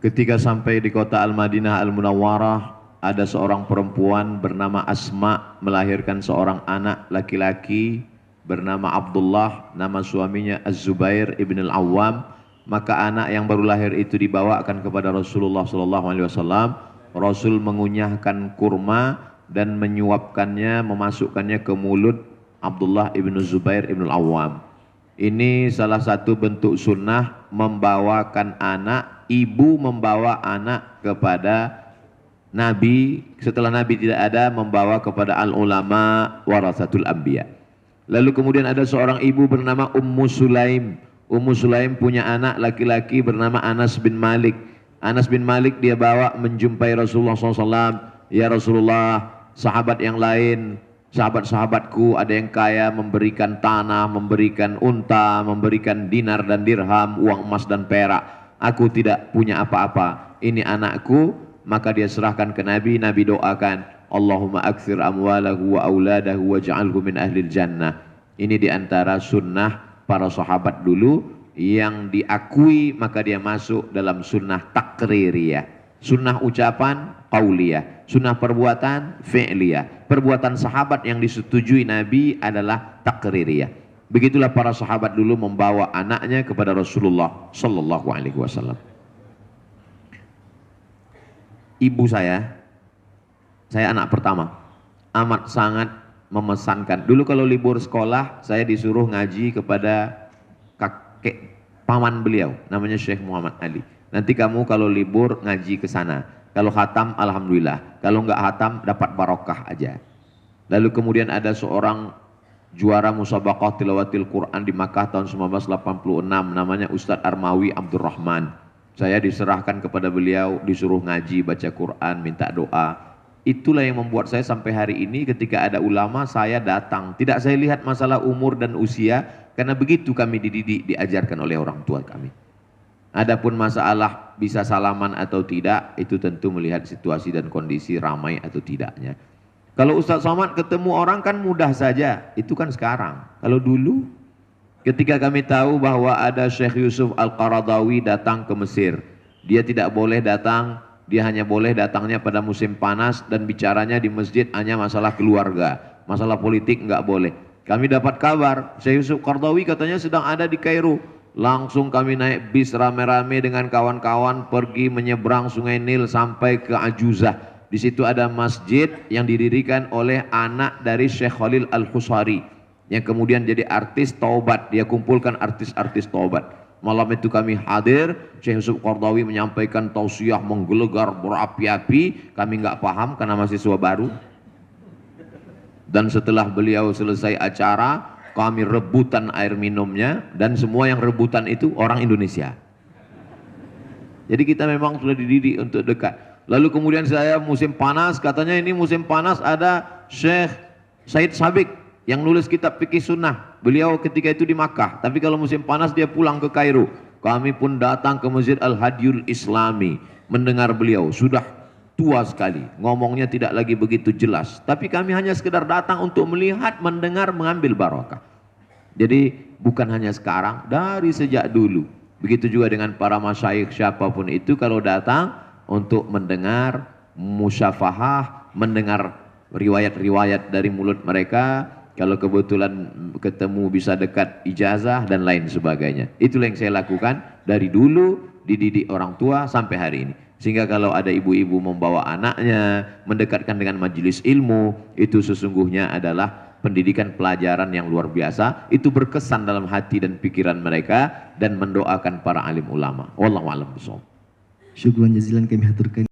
Ketika sampai di kota Al-Madinah Al-Munawwarah, ada seorang perempuan bernama Asma melahirkan seorang anak laki-laki bernama Abdullah, nama suaminya Az-Zubair ibn Al-Awwam. Maka anak yang baru lahir itu dibawakan kepada Rasulullah SAW. Rasul mengunyahkan kurma dan menyuapkannya, memasukkannya ke mulut Abdullah ibn Zubair ibn Al-Awwam. Ini salah satu bentuk sunnah membawakan anak, ibu membawa anak kepada Nabi, setelah Nabi tidak ada, membawa kepada al-ulama warasatul anbiya. Lalu kemudian ada seorang ibu bernama Ummu Sulaim. Ummu Sulaim punya anak laki-laki bernama Anas bin Malik. Anas bin Malik dia bawa menjumpai Rasulullah SAW. Ya Rasulullah, sahabat yang lain, sahabat-sahabatku ada yang kaya, memberikan tanah, memberikan unta, memberikan dinar dan dirham, uang emas dan perak. Aku tidak punya apa-apa. Ini anakku. Maka dia serahkan ke Nabi. Nabi doakan, Allahumma akthir amwalahu wa auladahu waj'alhu min ahlil jannah. Ini diantara sunnah para sahabat dulu yang diakui, maka dia masuk dalam sunnah takririyah. Sunnah ucapan qauliyah, sunnah perbuatan fi'liyah. Perbuatan sahabat yang disetujui Nabi adalah takririyah. Begitulah para sahabat dulu membawa anaknya kepada Rasulullah sallallahu alaihi wasallam. Ibu saya anak pertama, amat sangat memesankan. Dulu kalau libur sekolah, saya disuruh ngaji kepada kakek paman beliau, namanya Syekh Muhammad Ali. Nanti kamu kalau libur ngaji ke sana. Kalau khatam, alhamdulillah. Kalau enggak khatam, dapat barokah aja. Lalu kemudian ada seorang juara musabaqah tilawatil Quran di Makkah tahun 1986, namanya Ustadz Armawi Abdurrahman. Saya diserahkan kepada beliau, disuruh ngaji, baca Quran, minta doa. Itulah yang membuat saya sampai hari ini ketika ada ulama saya datang. Tidak saya lihat masalah umur dan usia, karena begitu kami dididik, diajarkan oleh orang tua kami. Adapun masalah bisa salaman atau tidak, itu tentu melihat situasi dan kondisi ramai atau tidaknya. Kalau Ustaz Somad ketemu orang kan mudah saja, itu kan sekarang. Kalau dulu, ketika kami tahu bahwa ada Syekh Yusuf Al-Qaradawi datang ke Mesir, dia tidak boleh datang, dia hanya boleh datangnya pada musim panas dan bicaranya di masjid hanya masalah keluarga, masalah politik enggak boleh. Kami dapat kabar, Syekh Yusuf Qaradawi katanya sedang ada di Kairo. Langsung kami naik bis rame-rame dengan kawan-kawan pergi menyeberang Sungai Nil sampai ke Ajuzah. Di situ ada masjid yang didirikan oleh anak dari Syekh Khalil Al-Khusari, yang kemudian jadi artis taubat. Dia kumpulkan artis-artis taubat. Malam itu kami hadir, Syekh Yusuf Qaradawi menyampaikan tausiah menggelegar berapi-api. Kami nggak paham karena mahasiswa baru. Dan setelah beliau selesai acara, kami rebutan air minumnya, dan semua yang rebutan itu orang Indonesia. Jadi kita memang sudah dididik untuk dekat. Lalu kemudian saya musim panas, katanya ini musim panas ada Syekh Said Sabiq yang nulis kitab fikih sunnah. Beliau ketika itu di Makkah, tapi kalau musim panas dia pulang ke Kairo. Kami pun datang ke Masjid Al-Hadiyul Islami mendengar beliau. Sudah tua sekali, ngomongnya tidak lagi begitu jelas, tapi kami hanya sekedar datang untuk melihat, mendengar, mengambil barokah. Jadi bukan hanya sekarang, dari sejak dulu. Begitu juga dengan para masyayikh siapapun itu, kalau datang untuk mendengar musyafahah, mendengar riwayat-riwayat dari mulut mereka, kalau kebetulan ketemu bisa dekat ijazah dan lain sebagainya. Itulah yang saya lakukan dari dulu, dididik orang tua sampai hari ini. Sehingga kalau ada ibu-ibu membawa anaknya, mendekatkan dengan majelis ilmu, itu sesungguhnya adalah pendidikan pelajaran yang luar biasa. Itu berkesan dalam hati dan pikiran mereka, dan mendoakan para alim ulama. Wallahu a'lam bishawab. Syukran jazilan kami haturkan.